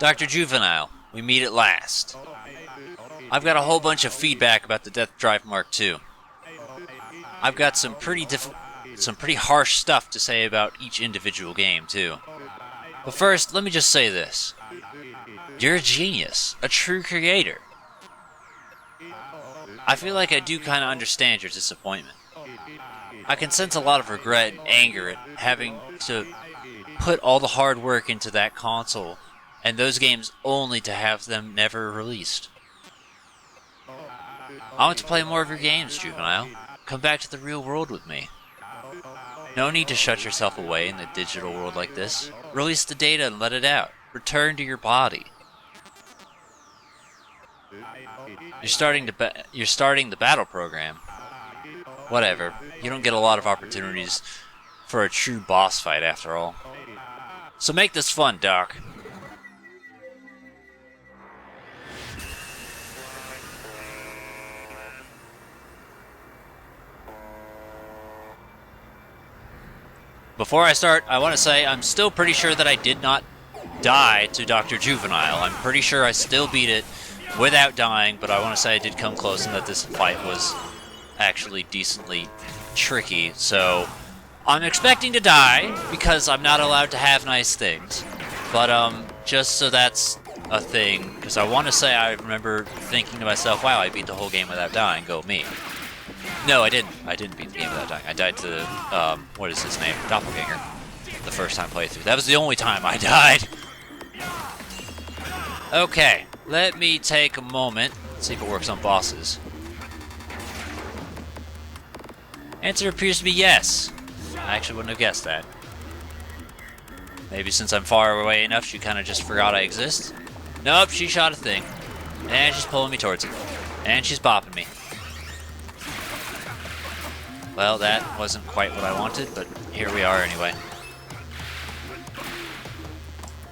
Dr. Juvenile, we meet at last. I've got a whole bunch of feedback about the Death Drive Mark II. I've got some pretty harsh stuff to say about each individual game, too. But first, let me just say this. You're a genius, a true creator. I feel like I do kind of understand your disappointment. I can sense a lot of regret and anger at having to put all the hard work into that console and those games only to have them never released. I want to play more of your games, Juvenile. Come back to the real world with me. No need to shut yourself away in the digital world like this. Release the data and let it out. Return to your body. You're starting the battle program. Whatever. You don't get a lot of opportunities for a true boss fight after all. So make this fun, Doc. Before I start, I want to say I'm still pretty sure that I did not die to Dr. Juvenile. I'm pretty sure I still beat it without dying, but I want to say I did come close and that this fight was actually decently tricky. So I'm expecting to die because I'm not allowed to have nice things. But just so that's a thing, because I want to say I remember thinking to myself, wow, I beat the whole game without dying, go me. No, I didn't. I didn't beat the game without dying. I died to, what is his name? Doppelganger. The first time playthrough. That was the only time I died. Okay, let me take a moment. See if it works on bosses. Answer appears to be yes. I actually wouldn't have guessed that. Maybe since I'm far away enough, she kind of just forgot I exist. Nope, she shot a thing. And she's pulling me towards it. And she's bopping me. Well, that wasn't quite what I wanted, but here we are anyway.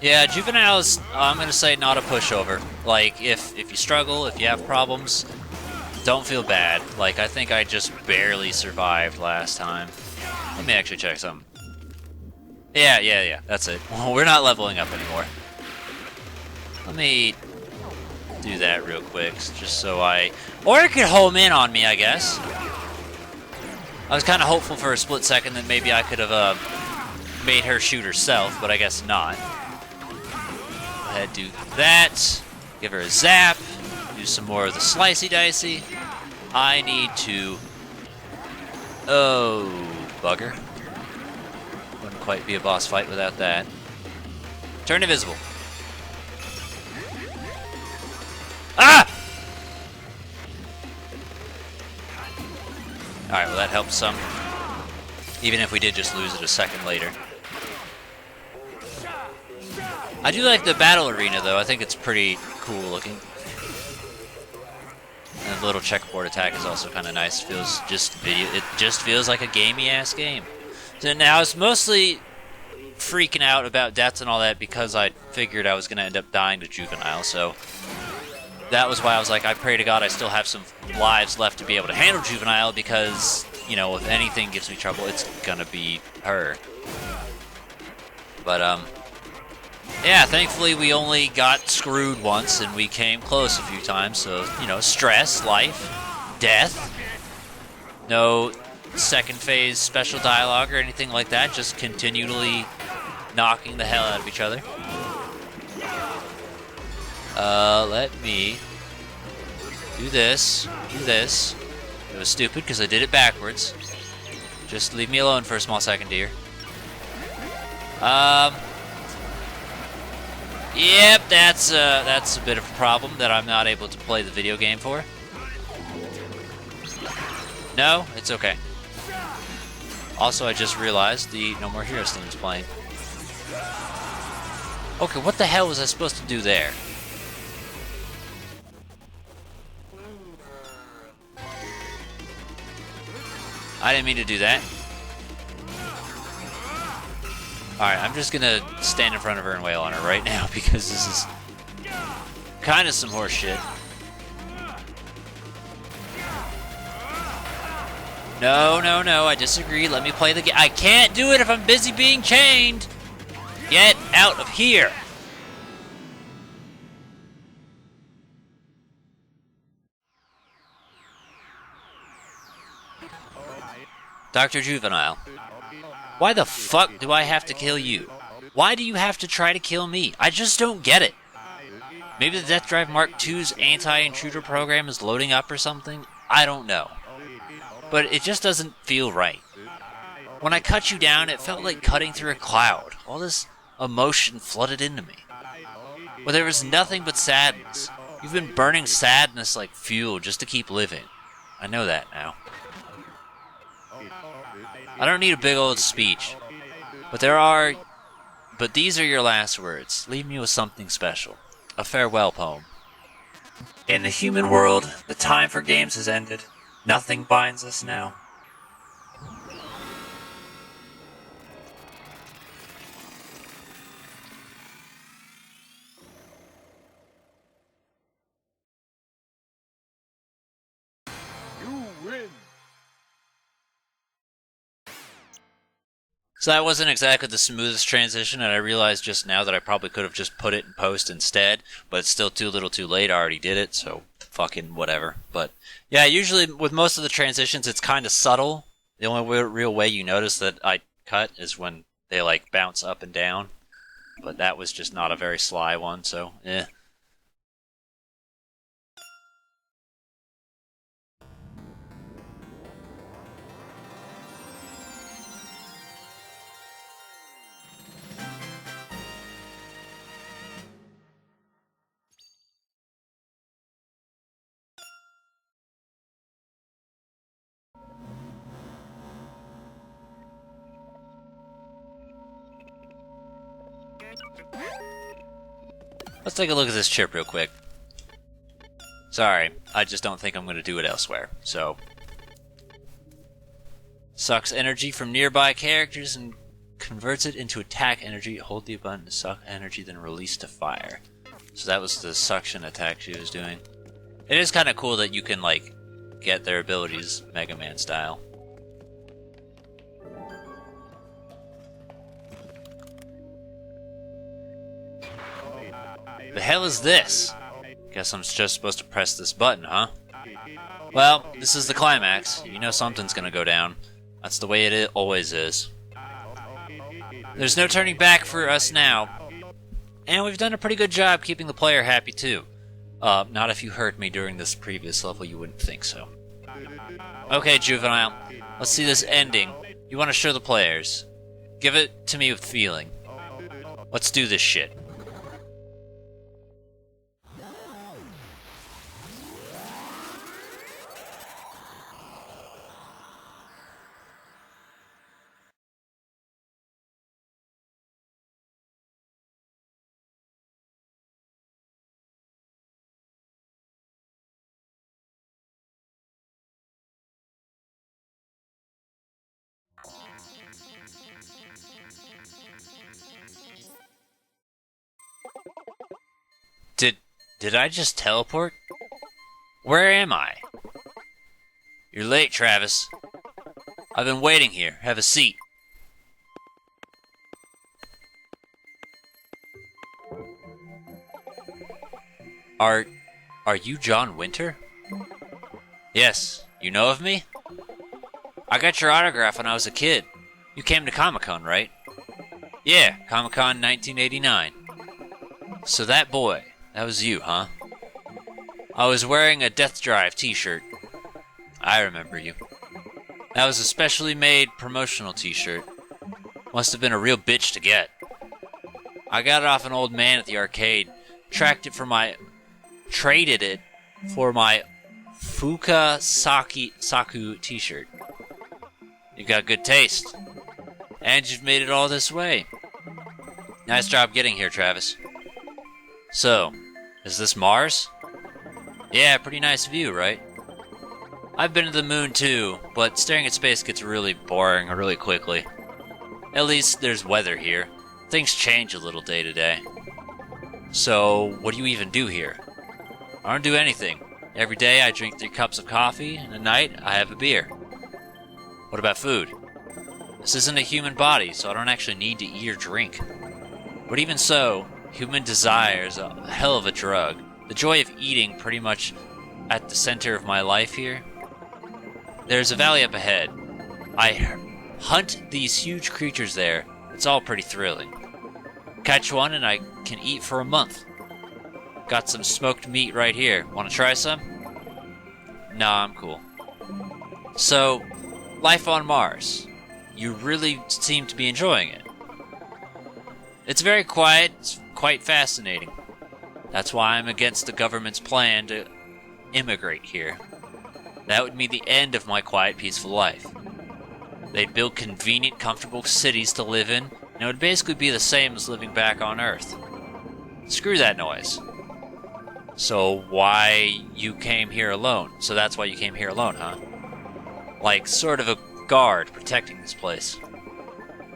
Yeah, Juvenile is, I'm going to say, not a pushover. Like, if you struggle, if you have problems, don't feel bad. Like, I think I just barely survived last time. Let me actually check something. Yeah, that's it. We're not leveling up anymore. Let me do that real quick, just so or it could home in on me, I guess. I was kind of hopeful for a split second that maybe I could have made her shoot herself, but I guess not. Go ahead, do that. Give her a zap. Do some more of the slicey dicey. I need to... Oh, bugger. Wouldn't quite be a boss fight without that. Turn invisible. Ah! Alright, well that helps some. Even if we did just lose it a second later. I do like the battle arena though, I think it's pretty cool looking. And the little checkerboard attack is also kind of nice. It just feels like a gamey ass game. So now I was mostly freaking out about deaths and all that because I figured I was going to end up dying to Juvenile, so that was why I was like, I pray to God I still have some lives left to be able to handle Juvenile because, you know, if anything gives me trouble, it's gonna be her. But, yeah, thankfully we only got screwed once and we came close a few times, so, you know, stress, life, death, no second phase special dialogue or anything like that, just continually knocking the hell out of each other. Let me do this, It was stupid because I did it backwards. Just leave me alone for a small second, dear. Yep, that's a bit of a problem that I'm not able to play the video game for. No, it's okay. Also, I just realized the No More Heroes theme is playing. Okay, what the hell was I supposed to do there? I didn't mean to do that. Alright, I'm just gonna stand in front of her and wail on her right now because this is kind of some horse shit. No, I disagree. Let me play the game. I can't do it if I'm busy being chained. Get out of here. Dr. Juvenile, why the fuck do I have to kill you? Why do you have to try to kill me? I just don't get it. Maybe the Death Drive Mark II's anti-intruder program is loading up or something? I don't know. But it just doesn't feel right. When I cut you down, it felt like cutting through a cloud. All this emotion flooded into me. Well, there was nothing but sadness. You've been burning sadness like fuel just to keep living. I know that now. I don't need a big old speech. But these are your last words. Leave me with something special. A farewell poem. In the human world, the time for games has ended. Nothing binds us now. You win. So that wasn't exactly the smoothest transition, and I realized just now that I probably could have just put it in post instead, but it's still too little too late. I already did it, so fucking whatever. But yeah, usually with most of the transitions, it's kind of subtle. The only real way you notice that I cut is when they like bounce up and down. But that was just not a very sly one, so eh. Let's take a look at this chip real quick. Sorry, I just don't think I'm going to do it elsewhere, so... Sucks energy from nearby characters and converts it into attack energy. Hold the button to suck energy, then release to fire. So that was the suction attack she was doing. It is kind of cool that you can, like, get their abilities Mega Man style. The hell is this? Guess I'm just supposed to press this button, huh? Well, this is the climax. You know something's gonna go down. That's the way it always is. There's no turning back for us now. And we've done a pretty good job keeping the player happy too. Not if you heard me during this previous level, you wouldn't think so. Okay, Juvenile. Let's see this ending. You want to show the players. Give it to me with feeling. Let's do this shit. Did I just teleport? Where am I? You're late, Travis. I've been waiting here. Have a seat. Are you John Winter? Yes. You know of me? I got your autograph when I was a kid. You came to Comic-Con, right? Yeah, Comic-Con 1989. So that boy, that was you, huh? I was wearing a Death Drive t-shirt. I remember you. That was a specially made promotional t-shirt. Must have been a real bitch to get. I got it off an old man at the arcade. Traded it for my Fuka Saku t-shirt. You got good taste. And you've made it all this way. Nice job getting here, Travis. So, is this Mars? Yeah, pretty nice view, right? I've been to the moon too, but staring at space gets really boring really quickly. At least there's weather here. Things change a little day to day. So, what do you even do here? I don't do anything. Every day I drink 3 cups of coffee, and at night I have a beer. What about food? This isn't a human body, so I don't actually need to eat or drink. But even so, human desire is a hell of a drug. The joy of eating pretty much at the center of my life here. There's a valley up ahead. I hunt these huge creatures there. It's all pretty thrilling. Catch one and I can eat for a month. Got some smoked meat right here. Want to try some? Nah, I'm cool. So, life on Mars. You really seem to be enjoying it. It's very quiet. It's quite fascinating. That's why I'm against the government's plan to immigrate here. That would mean the end of my quiet, peaceful life. They'd build convenient, comfortable cities to live in, and it would basically be the same as living back on Earth. Screw that noise. So why you came here alone? So that's why you came here alone, huh? Like, sort of a guard protecting this place.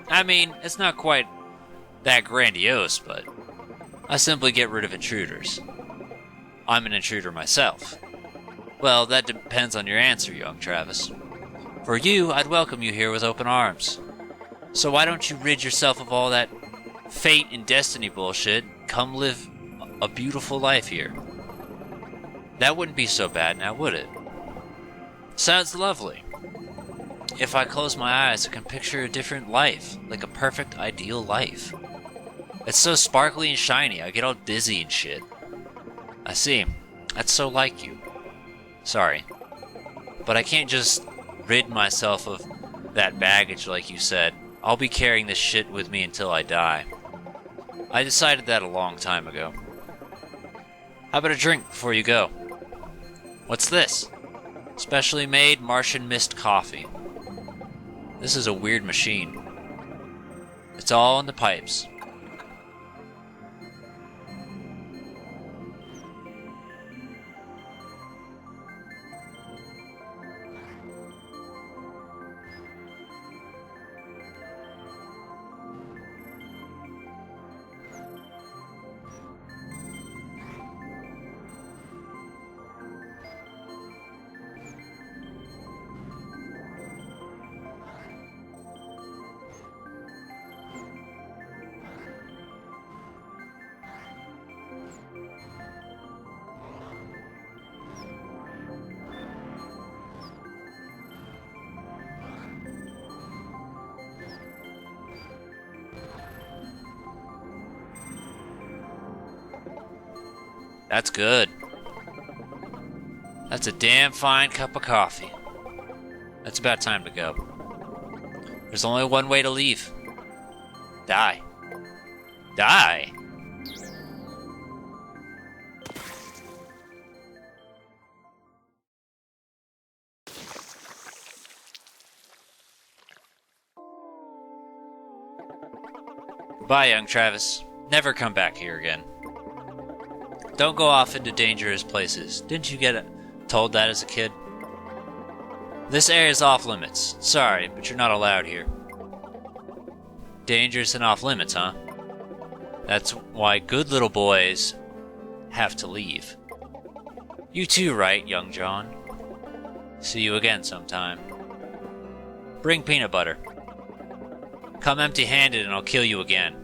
I mean, it's not quite that grandiose, but I simply get rid of intruders. I'm an intruder myself. Well, that depends on your answer, young Travis. For you, I'd welcome you here with open arms. So why don't you rid yourself of all that fate and destiny bullshit, come live a beautiful life here. That wouldn't be so bad now, would it? Sounds lovely. If I close my eyes, I can picture a different life, like a perfect, ideal life. It's so sparkly and shiny, I get all dizzy and shit. I see. That's so like you. Sorry. But I can't just rid myself of that baggage like you said. I'll be carrying this shit with me until I die. I decided that a long time ago. How about a drink before you go? What's this? Specially made Martian mist coffee. This is a weird machine. It's all in the pipes. That's good. That's a damn fine cup of coffee. It's about time to go. There's only one way to leave. Die. Die? Bye, young Travis. Never come back here again. Don't go off into dangerous places. Didn't you get told that as a kid? This area is off limits. Sorry, but you're not allowed here. Dangerous and off limits, huh? That's why good little boys have to leave. You too, right, young John? See you again sometime. Bring peanut butter. Come empty-handed and I'll kill you again.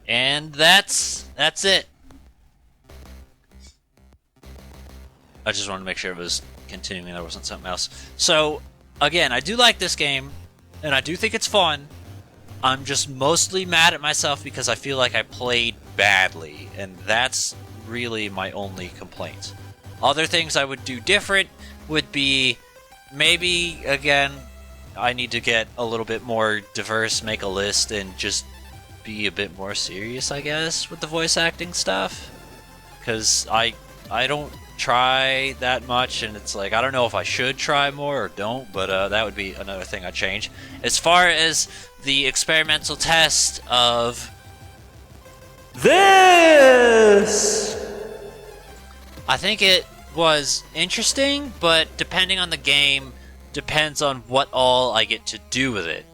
And that's it. I just wanted to make sure it was continuing, there wasn't something else. So, again, I do like this game, and I do think it's fun. I'm just mostly mad at myself because I feel like I played badly, and that's really my only complaint. Other things I would do different would be, maybe, again, I need to get a little bit more diverse, make a list, and just be a bit more serious, I guess, with the voice acting stuff. Because I don't try that much, and it's like, I don't know if I should try more or don't, but that would be another thing I'd change. As far as the experimental test of this, I think it was interesting, but depending on the game, depends on what all I get to do with it.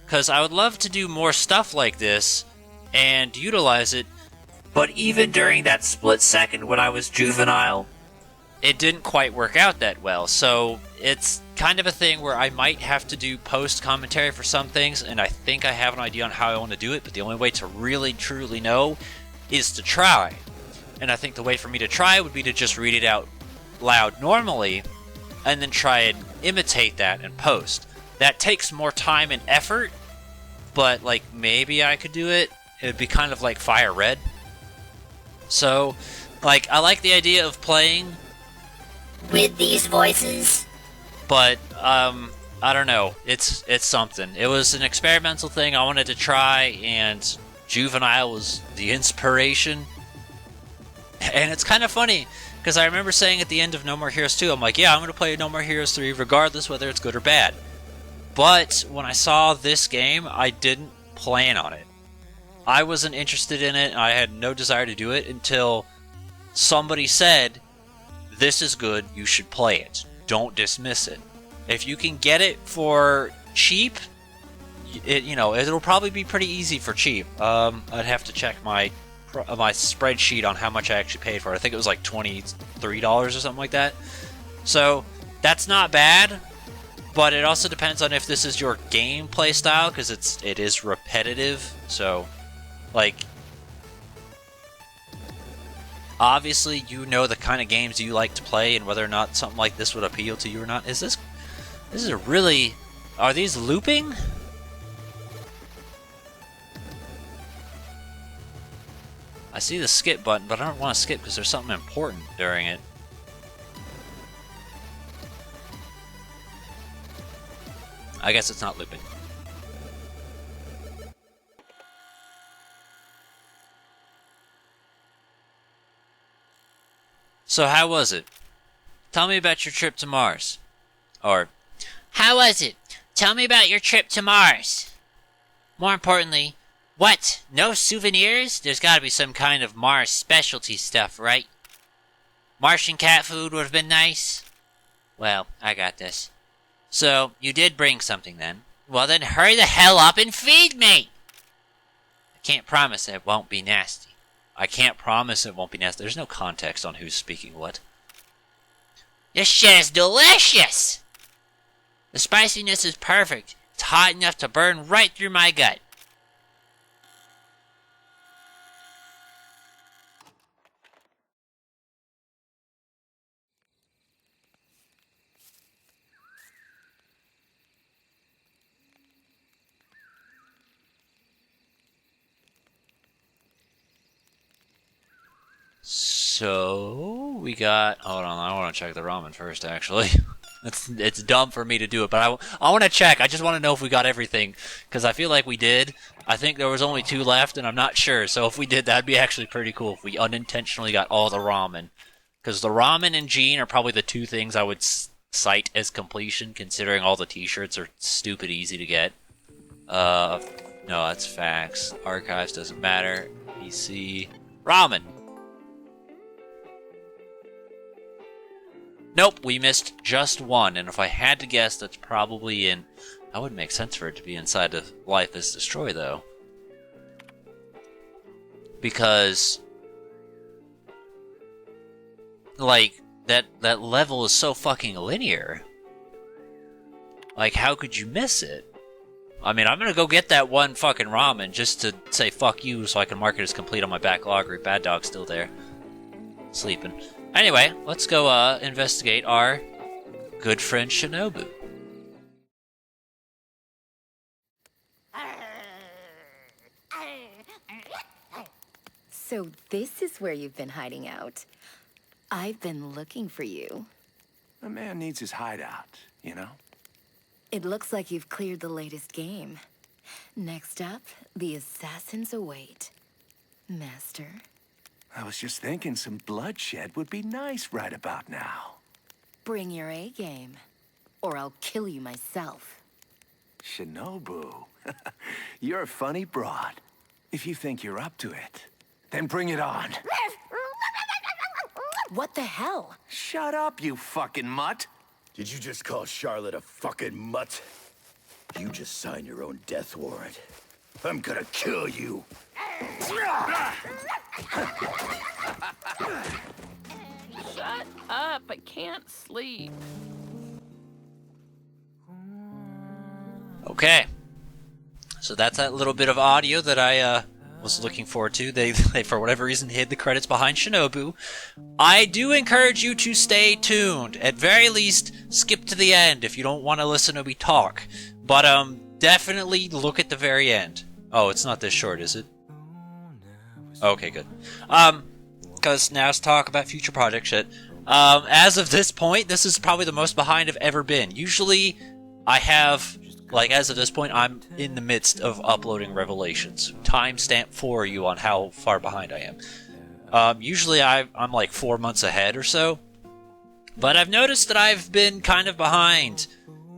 Because I would love to do more stuff like this and utilize it, but even during that split second when I was Juvenile, it didn't quite work out that well. So it's kind of a thing where I might have to do post-commentary for some things, and I think I have an idea on how I want to do it, but the only way to really truly know is to try. And I think the way for me to try would be to just read it out loud normally, and then try and imitate that in post. That takes more time and effort, but like maybe I could do it. It would be kind of like Fire Red. So, like, I like the idea of playing with these voices, but I don't know. It's something. It was an experimental thing I wanted to try, and Juvenile was the inspiration. And it's kind of funny, because I remember saying at the end of No More Heroes 2, I'm like, yeah, I'm going to play No More Heroes 3 regardless whether it's good or bad. But when I saw this game, I didn't plan on it. I wasn't interested in it, and I had no desire to do it until somebody said, this is good, you should play it. Don't dismiss it. If you can get it for cheap, it'll probably be pretty easy for cheap. I'd have to check my spreadsheet on how much I actually paid for it. I think it was like $23 or something like that. So that's not bad, but it also depends on if this is your gameplay style, because it is repetitive. So, like, obviously you know the kind of games you like to play and whether or not something like this would appeal to you or not. This is a really... Are these looping? I see the skip button, but I don't want to skip because there's something important during it. I guess it's not looping. So how was it? Tell me about your trip to Mars. Or, how was it? Tell me about your trip to Mars. More importantly, what? No souvenirs? There's gotta be some kind of Mars specialty stuff, right? Martian cat food would have been nice. Well, I got this. So, you did bring something then. Well then hurry the hell up and feed me! I can't promise it won't be nasty. I can't promise it won't be nasty. There's no context on who's speaking what. This shit is delicious! The spiciness is perfect. It's hot enough to burn right through my gut. So, we got... Hold on, I want to check the ramen first, actually. It's dumb for me to do it, but I want to check. I just want to know if we got everything, because I feel like we did. I think there was only 2 left, and I'm not sure. So if we did, that'd be actually pretty cool if we unintentionally got all the ramen. Because the ramen and Gene are probably the 2 things I would cite as completion, considering all the t-shirts are stupid easy to get. No, that's facts. Archives doesn't matter. PC. Ramen! Nope, we missed just 1, and if I had to guess, that's probably in... That would make sense for it to be inside of Life is Destroyed, though. Because... like, that level is so fucking linear. Like, how could you miss it? I mean, I'm gonna go get that 1 fucking ramen just to say fuck you so I can mark it as complete on my backlog. Or Bad Dog's still there. Sleeping. Anyway, let's go investigate our good friend Shinobu. So this is where you've been hiding out. I've been looking for you. A man needs his hideout, you know? It looks like you've cleared the latest game. Next up, the assassins await. Master? I was just thinking some bloodshed would be nice right about now. Bring your A game, or I'll kill you myself. Shinobu, you're a funny broad. If you think you're up to it, then bring it on. What the hell? Shut up, you fucking mutt. Did you just call Charlotte a fucking mutt? You just signed your own death warrant. I'm gonna kill you. Shut up, I can't sleep. Okay. So that's that little bit of audio that I was looking forward to. They for whatever reason hid the credits behind Shinobu. I do encourage you to stay tuned. At very least, skip to the end if you don't want to listen to me talk. But definitely look at the very end. Oh, it's not this short, is it? Okay, good. Because now let's talk about future project shit. As of this point, this is probably the most behind I've ever been. Usually, I have, like, as of this point, I'm in the midst of uploading Revelations. Timestamp for you on how far behind I am. Usually, I'm like 4 months ahead or so. But I've noticed that I've been kind of behind.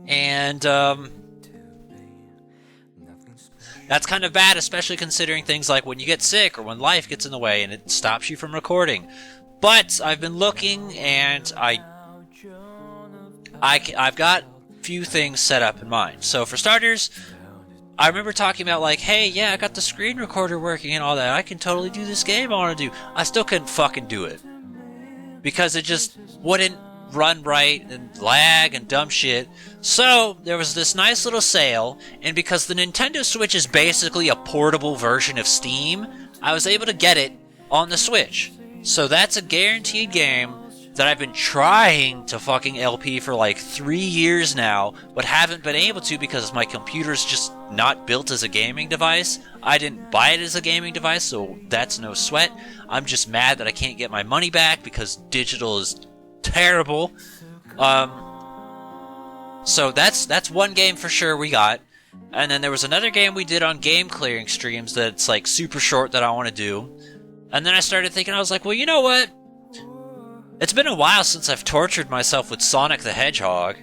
And, that's kind of bad, especially considering things like when you get sick or when life gets in the way and it stops you from recording. But I've been looking, and I've got a few things set up in mind. So for starters, I remember talking about like, hey, yeah, I got the screen recorder working and all that. I can totally do this game I want to do. I still couldn't fucking do it because it just wouldn't run right and lag and dumb shit. So there was this nice little sale, and because the Nintendo Switch is basically a portable version of Steam, I was able to get it on the Switch. So that's a guaranteed game that I've been trying to fucking LP for like 3 years now, but haven't been able to because my computer's just not built as a gaming device. I didn't buy it as a gaming device, so that's no sweat. I'm just mad that I can't get my money back because digital is terrible. So that's one game for sure we got. And then there was another game we did on game clearing streams that's like super short that I want to do. And then I started thinking, I was like, well, you know what? It's been a while since I've tortured myself with Sonic the Hedgehog.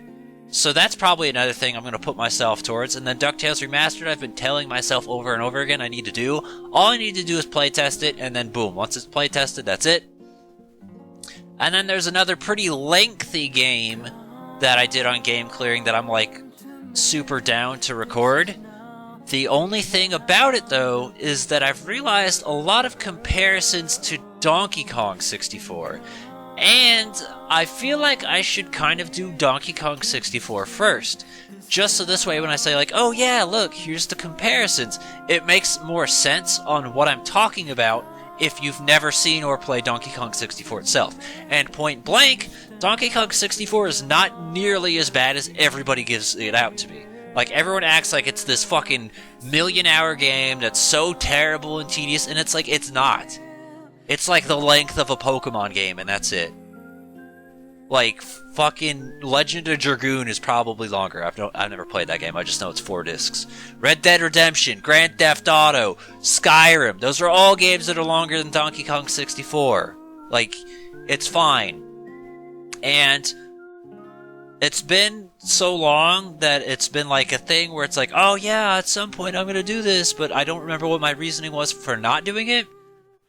So that's probably another thing I'm going to put myself towards. And then DuckTales Remastered, I've been telling myself over and over again I need to do. All I need to do is playtest it, and then boom, once it's playtested, that's it. And then there's another pretty lengthy game that I did on game clearing that I'm like super down to record. The only thing about it though is that I've realized a lot of comparisons to Donkey Kong 64. And I feel like I should kind of do Donkey Kong 64 first. Just so this way when I say like, oh yeah, look, here's the comparisons, it makes more sense on what I'm talking about if you've never seen or played Donkey Kong 64 itself. And point blank, Donkey Kong 64 is not nearly as bad as everybody gives it out to be. Like, everyone acts like it's this fucking million-hour game that's so terrible and tedious, and it's like, it's not. It's like the length of a Pokemon game, and that's it. Like, fucking Legend of Dragoon is probably longer. I've never played that game, I just know it's 4 discs. Red Dead Redemption, Grand Theft Auto, Skyrim, those are all games that are longer than Donkey Kong 64. Like, it's fine. And it's been so long that it's been like a thing where it's like, oh yeah, at some point I'm gonna do this, but I don't remember what my reasoning was for not doing it.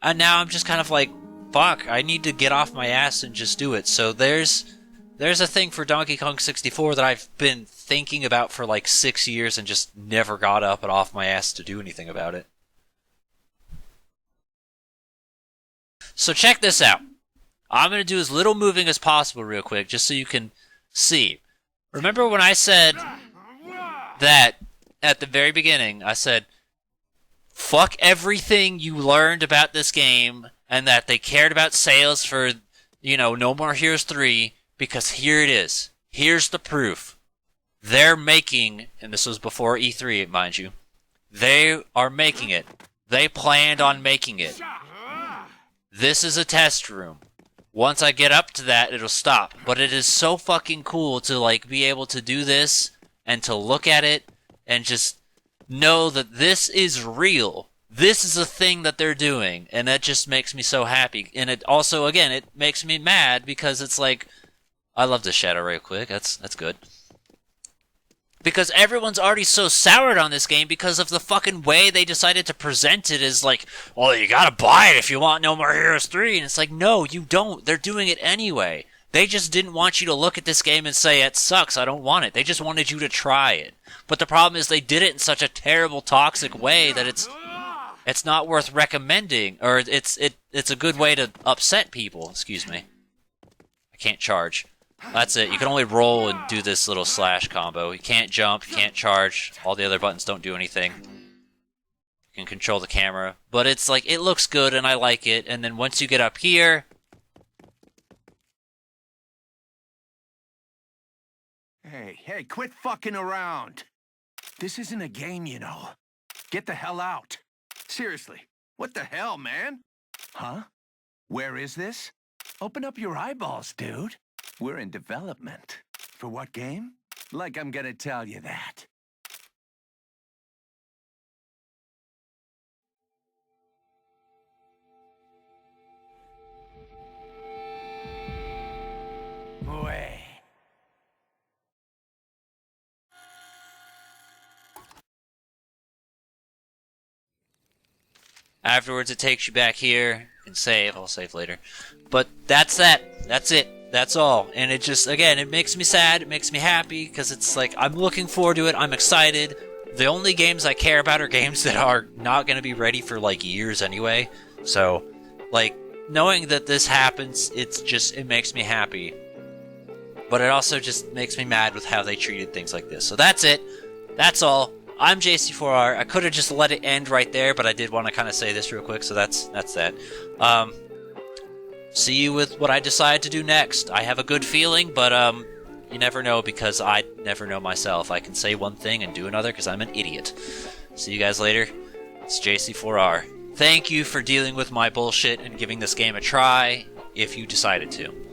And now I'm just kind of like, fuck, I need to get off my ass and just do it. So there's a thing for Donkey Kong 64 that I've been thinking about for like 6 years and just never got up and off my ass to do anything about it. So check this out. I'm going to do as little moving as possible real quick, just so you can see. Remember when I said that at the very beginning, I said, fuck everything you learned about this game, and that they cared about sales for, No More Heroes 3, because here it is. Here's the proof. They're making, and this was before E3, mind you, they are making it. They planned on making it. This is a test room. Once I get up to that, it'll stop. But it is so fucking cool to, like, be able to do this and to look at it and just know that this is real. This is a thing that they're doing, and that just makes me so happy. And it also, again, it makes me mad because it's like, I love this shadow real quick. That's good. Because everyone's already so soured on this game because of the fucking way they decided to present it as like, well, you gotta buy it if you want No More Heroes 3. And it's like, no, you don't. They're doing it anyway. They just didn't want you to look at this game and say, it sucks, I don't want it. They just wanted you to try it. But the problem is they did it in such a terrible, toxic way that it's not worth recommending, or it's a good way to upset people. Excuse me. I can't charge. That's it. You can only roll and do this little slash combo. You can't jump, you can't charge. All the other buttons don't do anything. You You can control the camera. But it's like, it looks good and I like it. And then once you get up here... Hey, quit fucking around. This isn't a game, you know. Get the hell out. Seriously, what the hell, man? Huh? Where is this? Open up your eyeballs, dude. We're in development. For what game? Like I'm gonna tell you that. Way. Afterwards, it takes you back here and save. I'll save later. But that's that. That's it. That's all. And it just, again, it makes me sad. It makes me happy because it's like, I'm looking forward to it. I'm excited. The only games I care about are games that are not going to be ready for like years anyway. So, like, knowing that this happens, it makes me happy. But it also just makes me mad with how they treated things like this. So that's it. That's all. I'm JC4R. I could have just let it end right there, but I did want to kind of say this real quick, so that's that. See you with what I decide to do next. I have a good feeling, but you never know because I never know myself. I can say one thing and do another because I'm an idiot. See you guys later. It's JC4R. Thank you for dealing with my bullshit and giving this game a try, if you decided to.